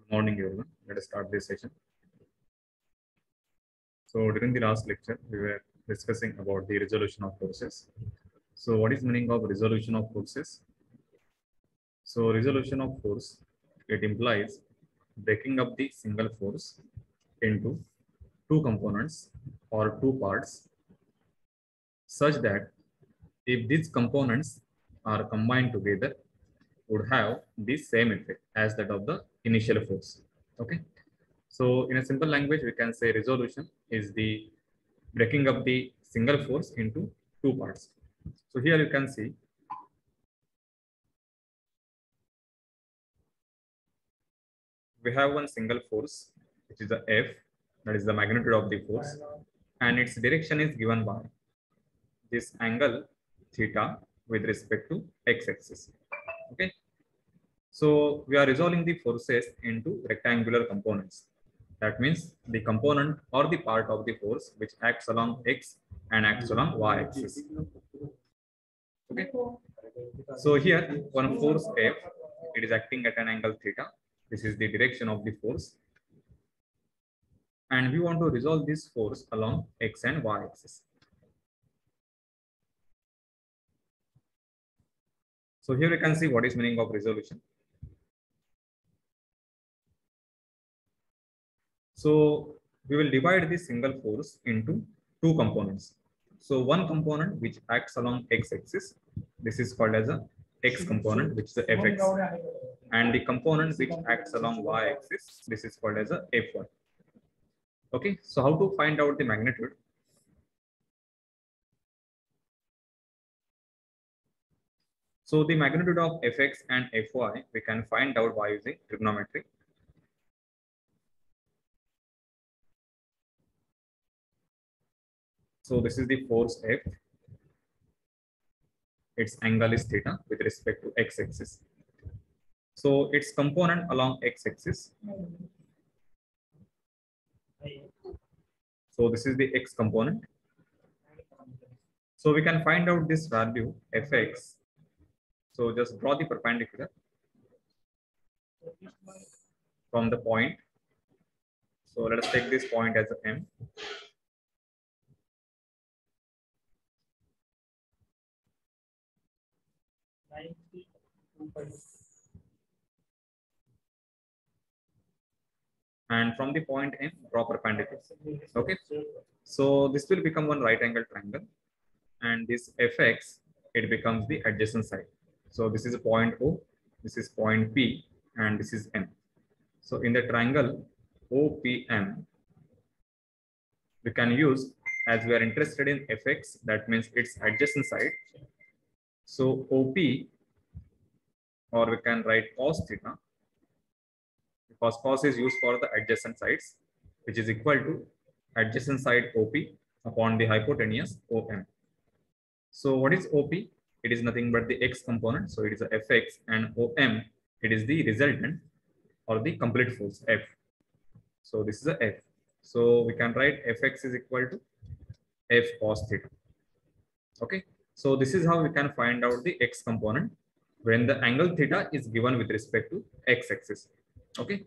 Good morning, everyone. Let us start this session. So during the last lecture, we were discussing about the resolution of forces. So what is meaning of resolution of forces? So resolution of force, it implies breaking up the single force into two components or two parts such that if these components are combined together would have the same effect as that of the initial force. Okay. So in a simple language, we can say resolution is the breaking up the single force into two parts. So here you can see we have one single force, which is the F, that is the magnitude of the force, and its direction is given by this angle theta with respect to x-axis. Okay. So we are resolving the forces into rectangular components. That means the component or the part of the force which acts along x and acts along y axis. Okay. So here one force F, it is acting at an angle theta. This is the direction of the force. And we want to resolve this force along x and y axis. So here you can see what is meaning of resolution. So we will divide this single force into two components. So one component which acts along x-axis, this is called as a x component, which is the fx, and the component which acts along y-axis, this is called as a fy. Okay, so how to find out the magnitude? So the magnitude of fx and fy we can find out by using trigonometry. So this is the force F. Its angle is theta with respect to x-axis. So its component along x-axis. So this is the x component. So we can find out this value fx. So just draw the perpendicular from the point. So let us take this point as a M. And from the point M, draw perpendicular. Okay. So this will become one right angle triangle. And this fx, it becomes the adjacent side. So this is a point O, this is point P, and this is M. So in the triangle OPM, we can use, as we are interested in fx, that means its adjacent side. So OP, or we can write cos theta, because cos is used for the adjacent sides, which is equal to adjacent side OP upon the hypotenuse OM. So what is OP? It is nothing but the x component. So it is a fx, and OM, it is the resultant or the complete force F. So this is a F. So we can write fx is equal to F cos theta. Okay. So this is how we can find out the x component when the angle theta is given with respect to x-axis. Okay.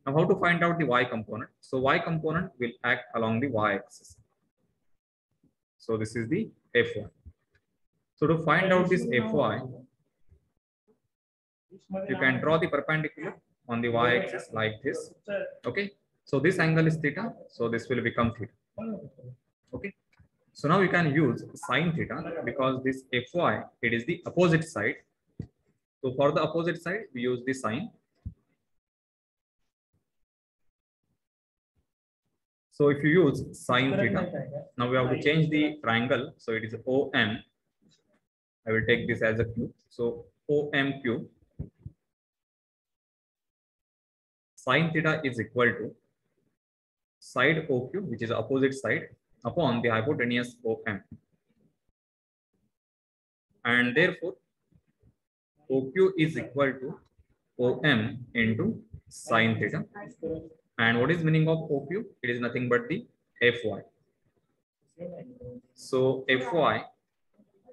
Now how to find out the y component? So y component will act along the y-axis. So this is the Fy. So to find out this Fy, you can draw the perpendicular on the y-axis like this. Okay. So this angle is theta. So this will become theta. Okay. So now we can use sine theta because this Fy, it is the opposite side. So for the opposite side, we use the sine. So if you use sine theta, now we have to change the triangle. So it is OM. I will take this as a cube. So OMQ. Sine theta is equal to side OQ, which is opposite side, upon the hypotenuse OM. And therefore, OQ is equal to OM into sine theta. And what is meaning of OQ? It is nothing but the Fy. So Fy,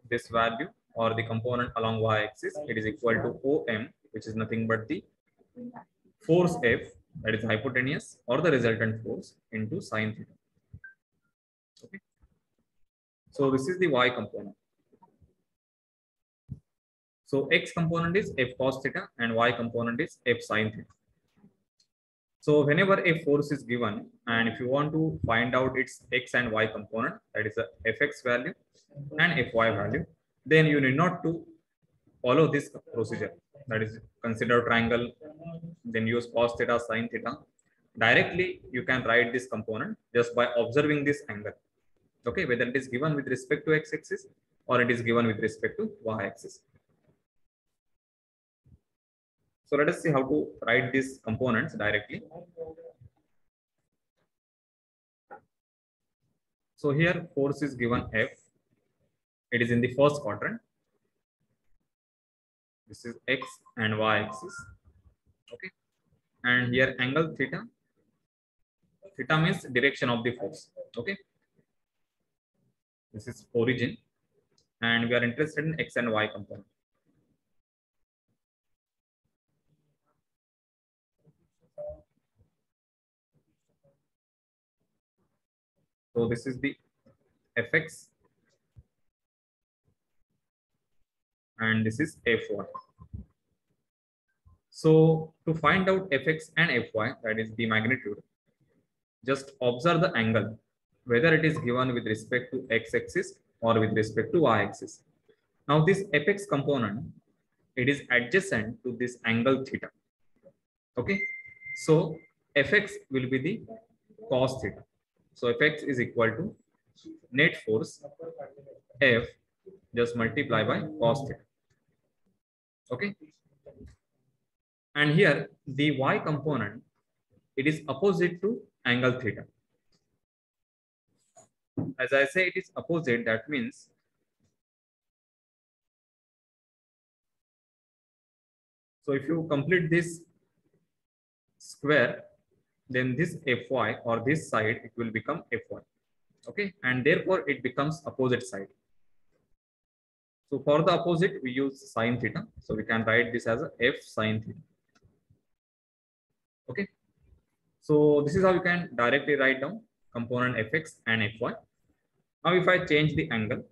this value or the component along y-axis, it is equal to OM, which is nothing but the force F, that is hypotenuse, or the resultant force into sine theta. Okay. So this is the y component. So x component is F cos theta and y component is F sine theta. So whenever a force is given, and if you want to find out its x and y component, that is the fx value and fy value, then you need not to follow this procedure. That is, consider triangle, then use cos theta, sine theta. Directly, you can write this component just by observing this angle. Okay, whether it is given with respect to x-axis or it is given with respect to y-axis. So let us see how to write these components directly. So here force is given F. It is in the first quadrant. This is x and y axis. Okay. And here angle theta. Theta means direction of the force. Okay. This is origin. And we are interested in x and y component. So this is the fx and this is fy. So to find out fx and fy, that is the magnitude, just observe the angle, whether it is given with respect to x-axis or with respect to y-axis. Now this fx component, it is adjacent to this angle theta. Okay, so fx will be the cos theta. So fx is equal to net force F just multiply by cos theta. Okay, and here the y component, it is opposite to angle theta. As I say, it is opposite. That means so if you complete this square, then this fy or this side, it will become fy. Okay, and therefore it becomes opposite side. So for the opposite, we use sine theta. So we can write this as a f sine theta. Okay, so this is how you can directly write down component fx and fy. Now if I change the angle,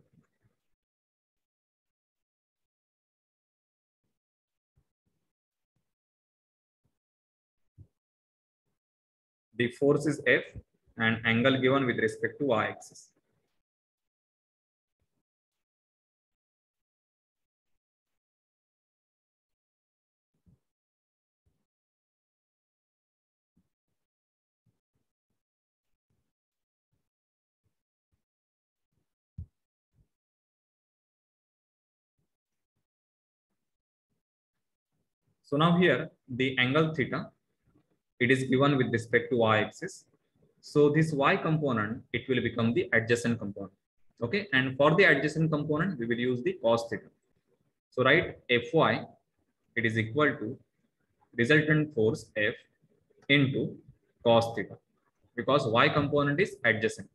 the force is F and angle given with respect to y-axis. So now here the angle theta, it is given with respect to y-axis. So this y component, it will become the adjacent component. Okay, and for the adjacent component, we will use the cos theta. So write Fy, it is equal to resultant force F into cos theta, because y component is adjacent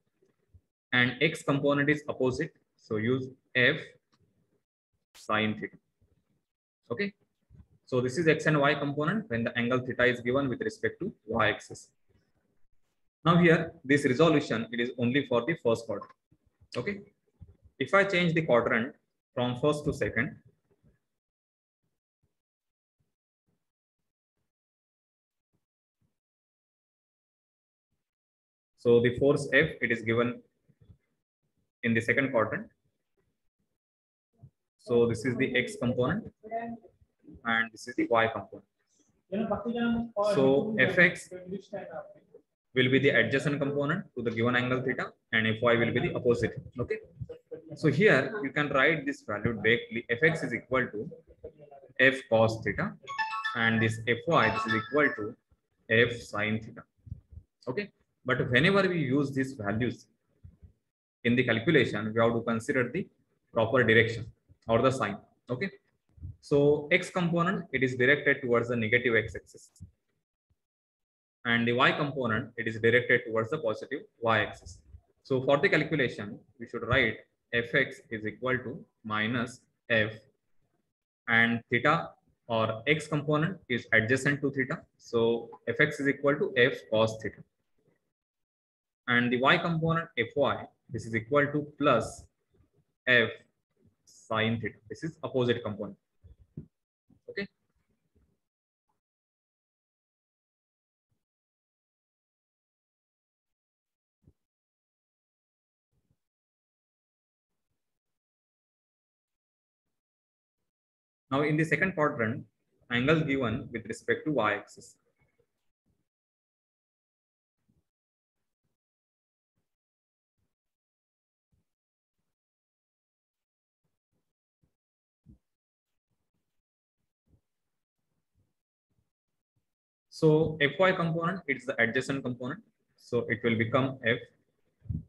and x component is opposite. So use F sine theta. Okay. So this is x and y component when the angle theta is given with respect to y-axis. Now here, this resolution, it is only for the first quadrant. Okay. If I change the quadrant from first to second, so the force F, it is given in the second quadrant. So this is the x component and this is the y component. So Fx will be the adjacent component to the given angle theta and Fy will be the opposite. Okay. So here you can write this value directly. Fx is equal to F cos theta and this Fy, this is equal to F sin theta. Okay. But whenever we use these values in the calculation, we have to consider the proper direction or the sign. Okay. So x component, it is directed towards the negative x-axis. And the y component, it is directed towards the positive y-axis. So for the calculation, we should write Fx is equal to minus F and theta or x component is adjacent to theta. So fx is equal to f cos theta. And the y component fy, this is equal to plus f sin theta. This is opposite component. Okay. Now in the second quadrant, angle given with respect to y-axis. So fy component, it's the adjacent component. So it will become f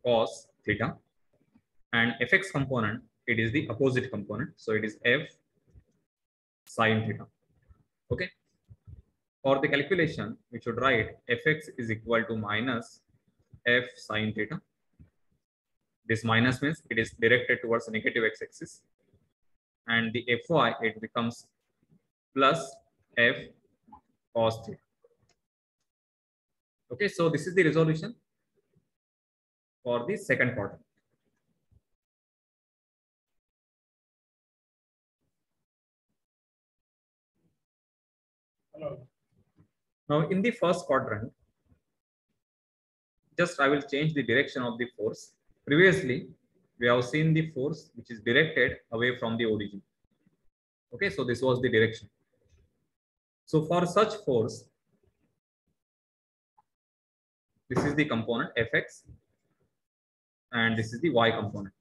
cos theta. And fx component, it is the opposite component. So it is f sin theta. Okay. For the calculation, we should write fx is equal to minus f sin theta. This minus means it is directed towards the negative x-axis. And the fy, it becomes plus f cos theta. Okay, so this is the resolution for the second quadrant. Now in the first quadrant, just I will change the direction of the force. Previously, we have seen the force which is directed away from the origin. Okay, so this was the direction. So for such force, this is the component fx and this is the y component.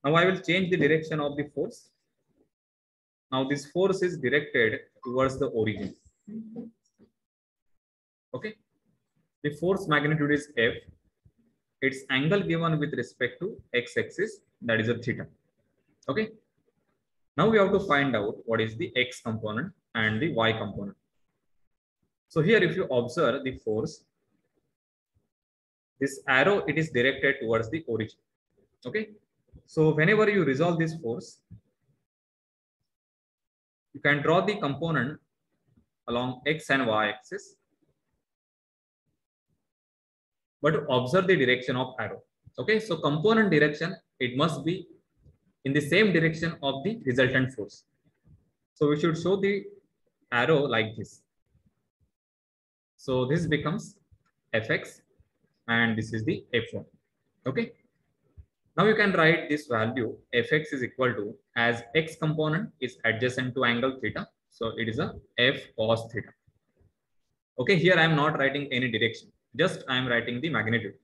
Now I will change the direction of the force. Now this force is directed towards the origin. Okay, the force magnitude is f. Its angle given with respect to x-axis, that is a theta. Okay. Now we have to find out what is the x component and the y component. So here, if you observe the force, this arrow, it is directed towards the origin. Okay. So whenever you resolve this force, you can draw the component along x and y axis, but observe the direction of arrow. Okay. So component direction, it must be in the same direction of the resultant force. So we should show the arrow like this. So this becomes fx and this is the f1. Okay. Now you can write this value fx is equal to, as x component is adjacent to angle theta. So it is a f cos theta. Okay. Here I am not writing any direction. Just I am writing the magnitude.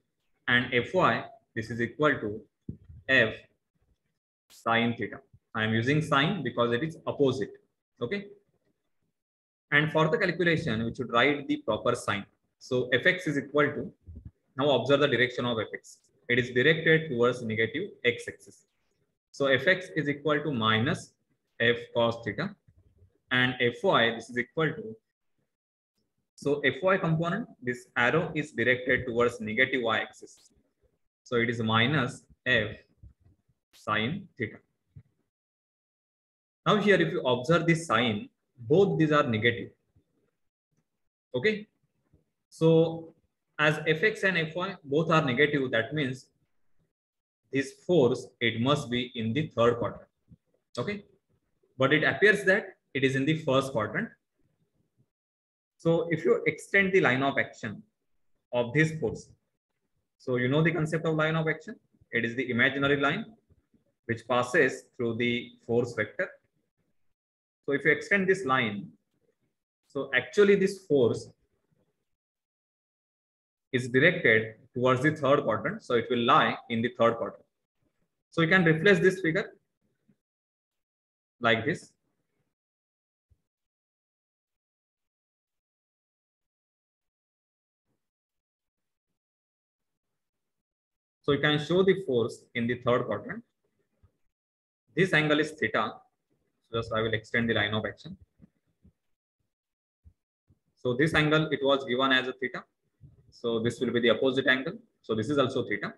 And fy, this is equal to f sin theta. I am using sin because it is opposite. Okay. And for the calculation, we should write the proper sign. So fx is equal to, now observe the direction of fx. It is directed towards negative x-axis. So fx is equal to minus f cos theta. And fy, this is equal to, so fy component, this arrow is directed towards negative y-axis. So it is minus f sin theta. Now here, if you observe this sign, both these are negative. Okay. So as fx and fy both are negative, that means this force, it must be in the third quadrant. Okay. But it appears that it is in the first quadrant. So if you extend the line of action of this force, so you know the concept of line of action. It is the imaginary line which passes through the force vector. So if you extend this line, so actually this force is directed towards the third quadrant. So it will lie in the third quadrant. So you can replace this figure like this. So you can show the force in the third quadrant. This angle is theta. So just I will extend the line of action. So this angle, it was given as a theta. So this will be the opposite angle. So this is also theta.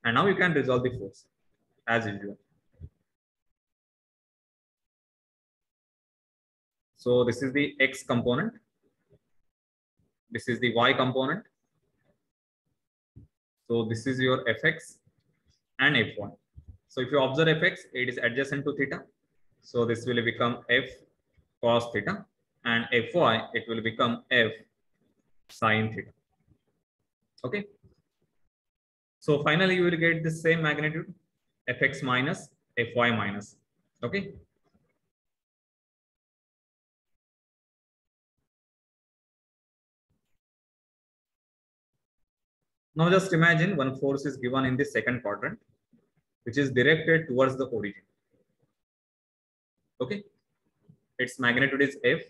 And now you can resolve the force as usual. So this is the x component. This is the y component. So this is your fx and fy. So if you observe fx, it is adjacent to theta. So this will become f cos theta, and fy, it will become f sin theta. Okay. So finally, you will get the same magnitude, fx minus fy minus. Okay. Now just imagine one force is given in the second quadrant, which is directed towards the origin. Okay. Its magnitude is f,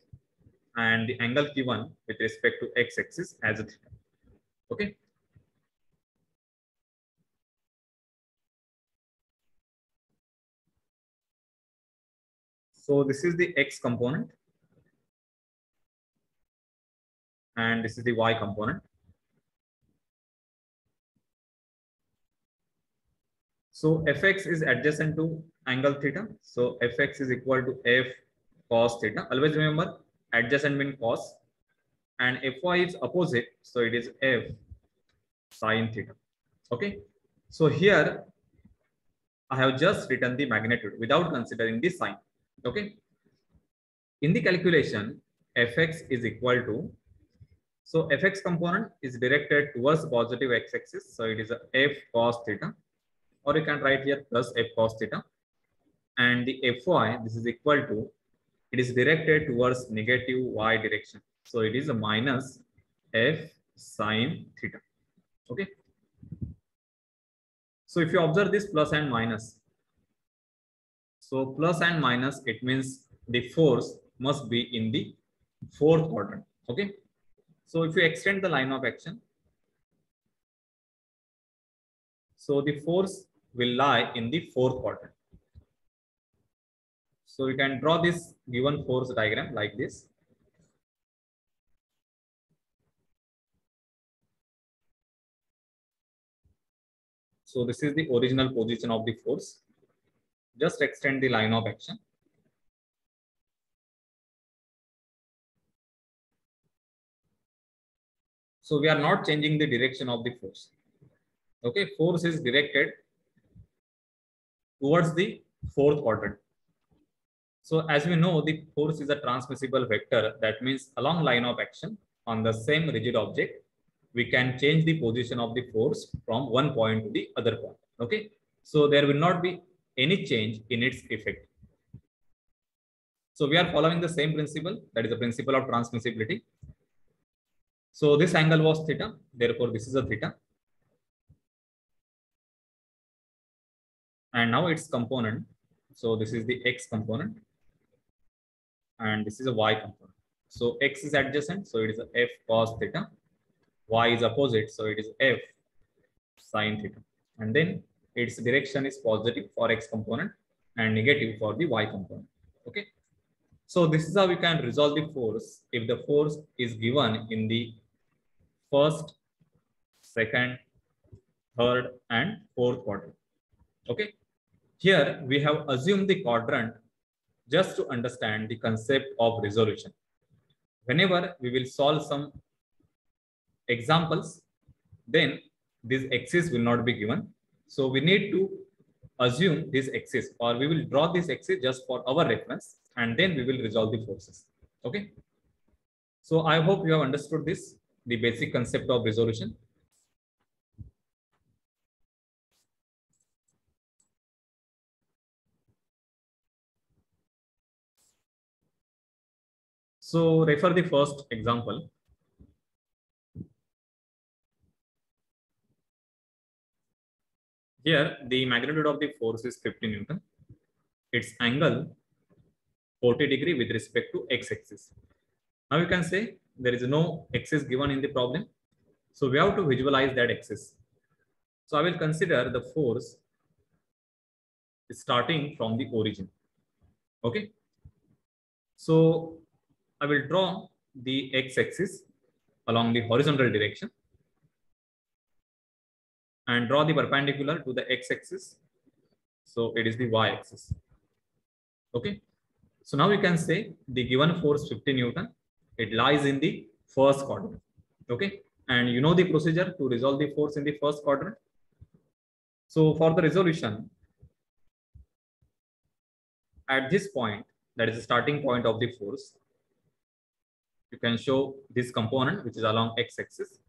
and the angle given with respect to x-axis as a theta. Okay. So this is the x component, and this is the y component. So fx is adjacent to angle theta. So fx is equal to f cos theta. Always remember, adjacent means cos, and fy is opposite, so it is f sin theta. Okay. So here I have just written the magnitude without considering the sign. Okay. In the calculation, fx is equal to, so fx component is directed towards positive x-axis, so it is a f cos theta, or you can write here plus f cos theta. And the fy, this is equal to, it is directed towards negative y direction, so it is a minus f sin theta. Okay. So if you observe this plus and minus, so plus and minus, it means the force must be in the fourth quadrant. Okay. So if you extend the line of action, so the force will lie in the fourth quadrant. So you can draw this given force diagram like this. So this is the original position of the force. Just extend the line of action. So we are not changing the direction of the force. Okay, force is directed towards the fourth quadrant. So as we know, the force is a transmissible vector. That means along line of action on the same rigid object, we can change the position of the force from one point to the other point. Okay, so there will not be any change in its effect. So we are following the same principle, that is the principle of transmissibility. So this angle was theta, therefore this is a theta. And now its component. So this is the x component, and this is a y component. So x is adjacent, so it is a f cos theta. Y is opposite, so it is f sin theta. And then its direction is positive for x component and negative for the y component. Okay. So this is how we can resolve the force if the force is given in the first, second, third, and fourth quadrant. Okay. Here we have assumed the quadrant just to understand the concept of resolution. Whenever we will solve some examples, then this axis will not be given. So we need to assume this axis, or we will draw this axis just for our reference, and then we will resolve the forces. Okay. So I hope you have understood this, the basic concept of resolution. So refer the first example. Here, the magnitude of the force is 50 Newton. Its angle 40 degree with respect to x-axis. Now you can say there is no axis given in the problem. So we have to visualize that axis. So I will consider the force starting from the origin. Okay. So I will draw the x-axis along the horizontal direction and draw the perpendicular to the x-axis. So it is the y-axis. Okay. So now we can say the given force 50 Newton, it lies in the first quadrant. Okay. And you know the procedure to resolve the force in the first quadrant. So for the resolution, at this point, that is the starting point of the force, you can show this component which is along x-axis.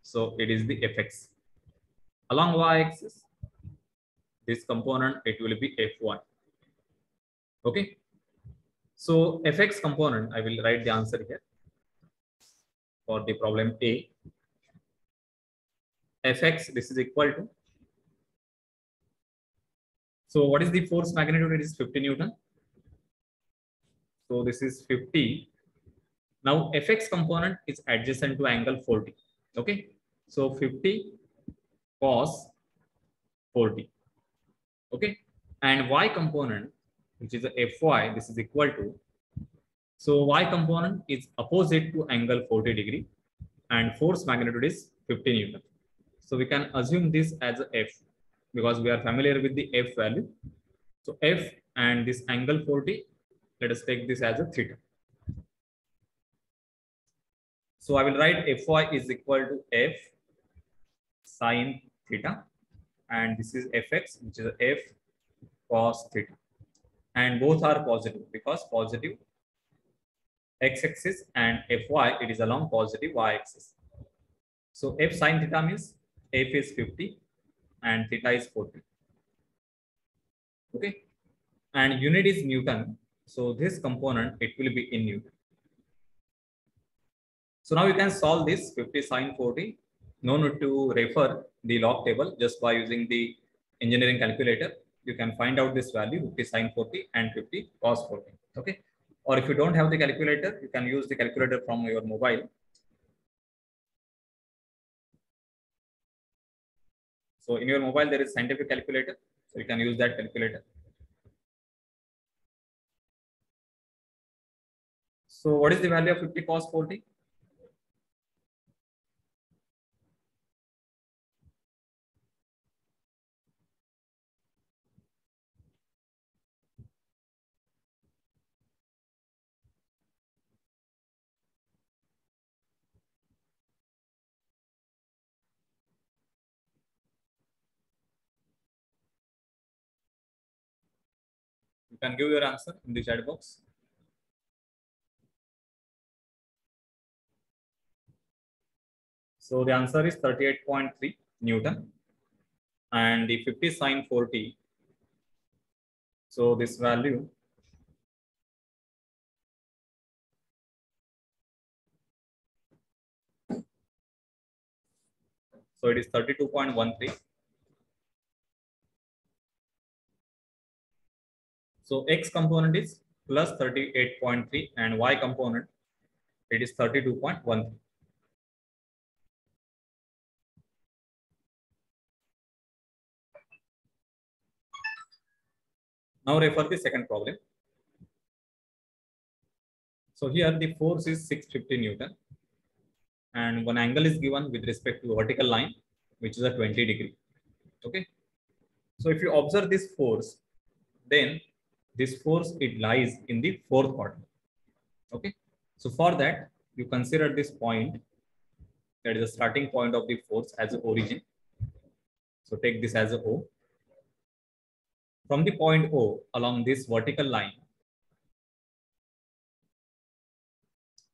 So it is the Fx. Along y-axis, this component, it will be Fy. Okay. So Fx component, I will write the answer here for the problem A. Fx, this is equal to, so what is the force magnitude? It is 50 Newton. So this is 50. Now Fx component is adjacent to angle 40. Okay. So 50 cos 40. Okay. And y component, which is a Fy, this is equal to, so y component is opposite to angle 40 degree and force magnitude is 50 Newton. So we can assume this as a F because we are familiar with the F value. So F and this angle 40, let us take this as a theta. So I will write Fy is equal to F sine theta, and this is Fx, which is F cos theta, and both are positive because positive x-axis and Fy, it is along positive y-axis. So F sine theta means F is 50 and theta is 40. Okay, and unit is Newton. So this component, it will be in Newton. So now you can solve this 50 sine 40. No need to refer the log table, just by using the engineering calculator. You can find out this value 50 sine 40 and 50 cos 40. Okay. Or if you don't have the calculator, you can use the calculator from your mobile. So in your mobile, there is scientific calculator. So you can use that calculator. So what is the value of 50 cos 40? You can give your answer in the chat box. So the answer is 38.3 Newton, and the 50 sine 40. So this value, so it is 32.13. So x component is plus 38.3 and y component, it is 32.13. Now refer the second problem. So here the force is 650 Newton and one angle is given with respect to vertical line, which is a 20 degree. Okay. So if you observe this force, then this force, it lies in the fourth quadrant. Okay. So for that, you consider this point, that is the starting point of the force, as an origin. So take this as a O. From the point O along this vertical line,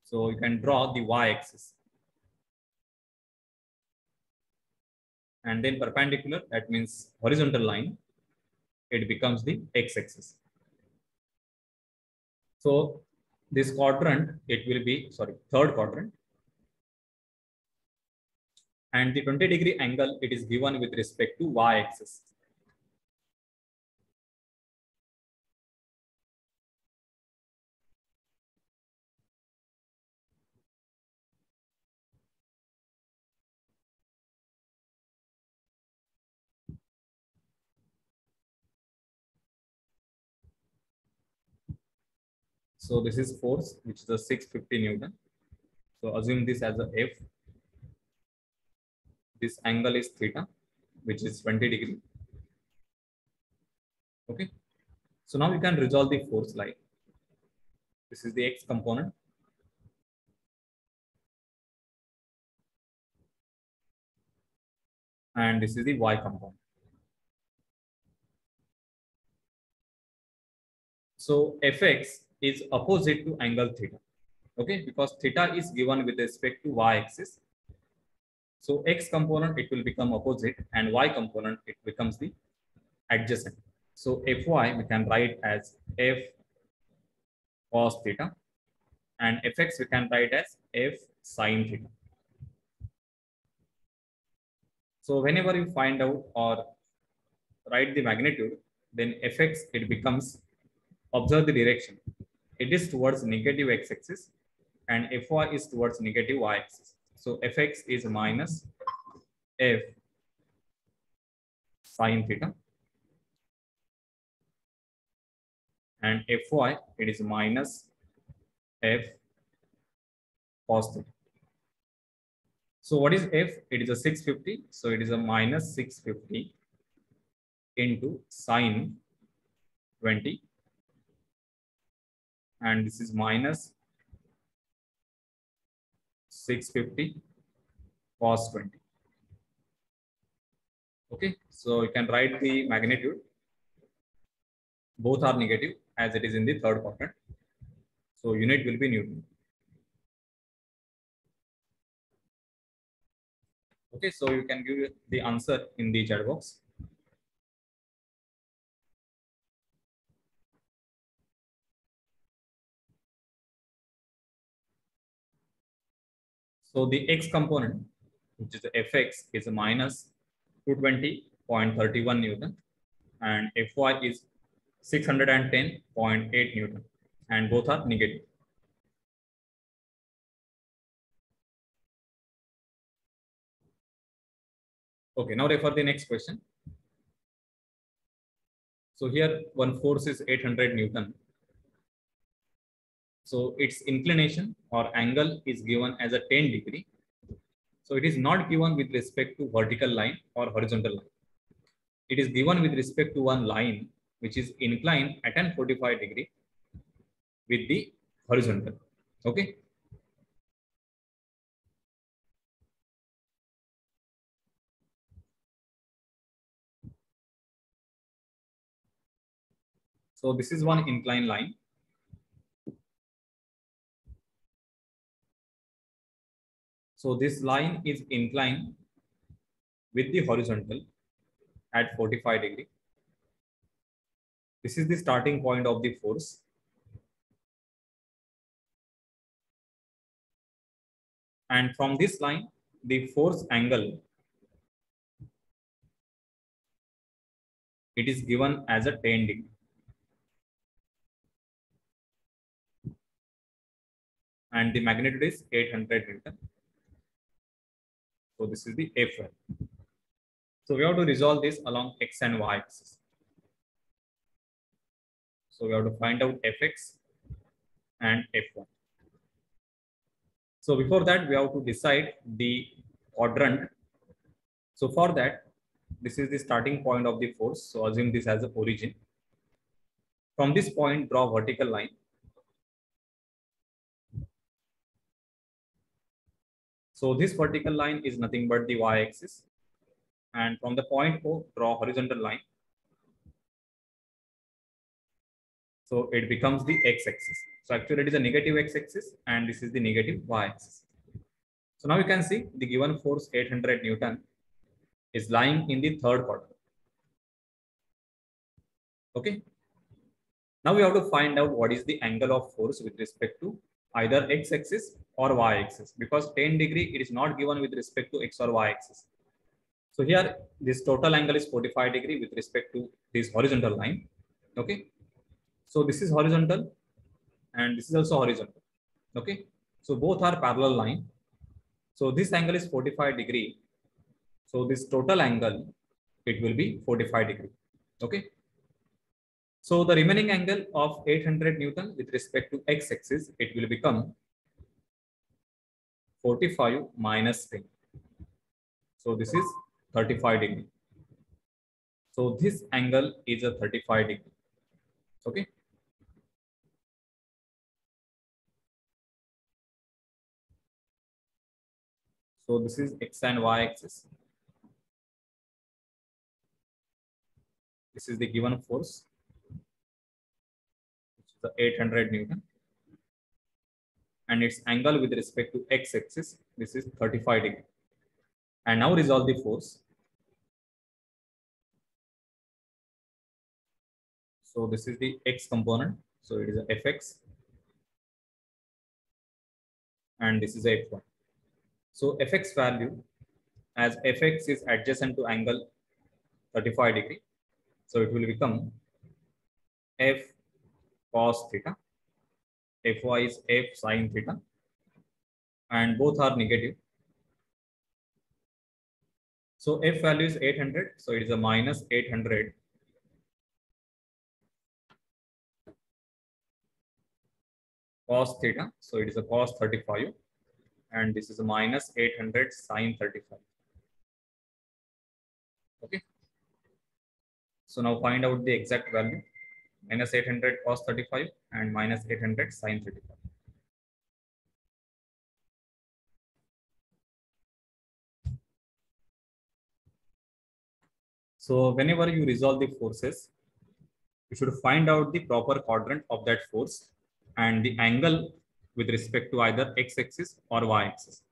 so you can draw the y-axis. And then perpendicular, that means horizontal line, it becomes the x-axis. So this quadrant, it will be, third quadrant. And the 20 degree angle, it is given with respect to y-axis. So this is force, which is a 650 Newton. So assume this as a F. This angle is theta, which is 20 degree. Okay. So now we can resolve the force line. This is the x component. And this is the y component. So fx is opposite to angle theta. Okay, because theta is given with respect to y axis. So x component, it will become opposite, and y component, it becomes the adjacent. So fy we can write as f cos theta, and fx we can write as f sin theta. So whenever you find out or write the magnitude, then fx, it becomes, observe the direction. It is towards negative x-axis and fy is towards negative y-axis. So fx is minus f sin theta, and fy, it is minus f cos theta. So what is f? It is a 650. So it is a minus 650 into sine 20, and this is minus 650 cos 20. Okay, so you can write the magnitude. Both are negative as it is in the third quadrant. So unit will be Newton. Okay, so you can give the answer in the chat box. So the x component, which is the fx, is a minus 220.31 Newton, and fy is 610.8 Newton, and both are negative. Okay, now refer the next question. So here one force is 800 Newton. So its inclination or angle is given as a 10 degree. So it is not given with respect to vertical line or horizontal line. It is given with respect to one line which is inclined at an 45 degree with the horizontal. Okay. So this is one inclined line. So this line is inclined with the horizontal at 45 degree. This is the starting point of the force. And from this line, the force angle, it is given as a 10 degree. And the magnitude is 800 Newton. So this is the F1. So we have to resolve this along x and y axis. So we have to find out fx and f1. So before that, we have to decide the quadrant. So for that, this is the starting point of the force. So assume this as the origin. From this point, draw vertical line. So this vertical line is nothing but the y-axis. And from the point O, draw horizontal line. So it becomes the x-axis. So actually it is a negative x-axis and this is the negative y-axis. So now you can see the given force 800 Newton is lying in the third quadrant. Okay. Now we have to find out what is the angle of force with respect to either x-axis or y-axis, because 10 degree it is not given with respect to x or y-axis. So here this total angle is 45 degree with respect to this horizontal line. Okay. So this is horizontal and this is also horizontal. Okay. So both are parallel line. So this angle is 45 degree. So this total angle, it will be 45 degree. Okay. So the remaining angle of 800 Newton with respect to x-axis, it will become 45 minus 10. So this is 35 degree. So this angle is a 35 degree. Okay. So this is X and Y axis. This is the given force, which is the 800 Newton. And its angle with respect to X axis, this is 35 degree. And now resolve the force. So this is the X component. So it is a Fx. And this is a F1. So Fx value, as Fx is adjacent to angle 35 degree. So it will become F cos theta. Fy is F sin theta. And both are negative. So F value is 800. So it is a minus 800 cos theta. So it is a cos 35. And this is a minus 800 sin 35. Okay. So now find out the exact value. Minus 800 cos 35 and minus 800 sin 35. So whenever you resolve the forces, you should find out the proper quadrant of that force and the angle with respect to either x-axis or y-axis.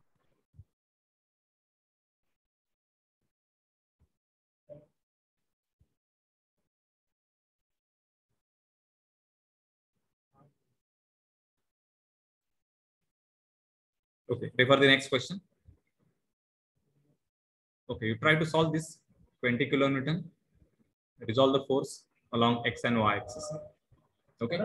Okay, refer the next question. Okay, you try to solve this 20 kilonewton, resolve the force along x and y axis. Okay.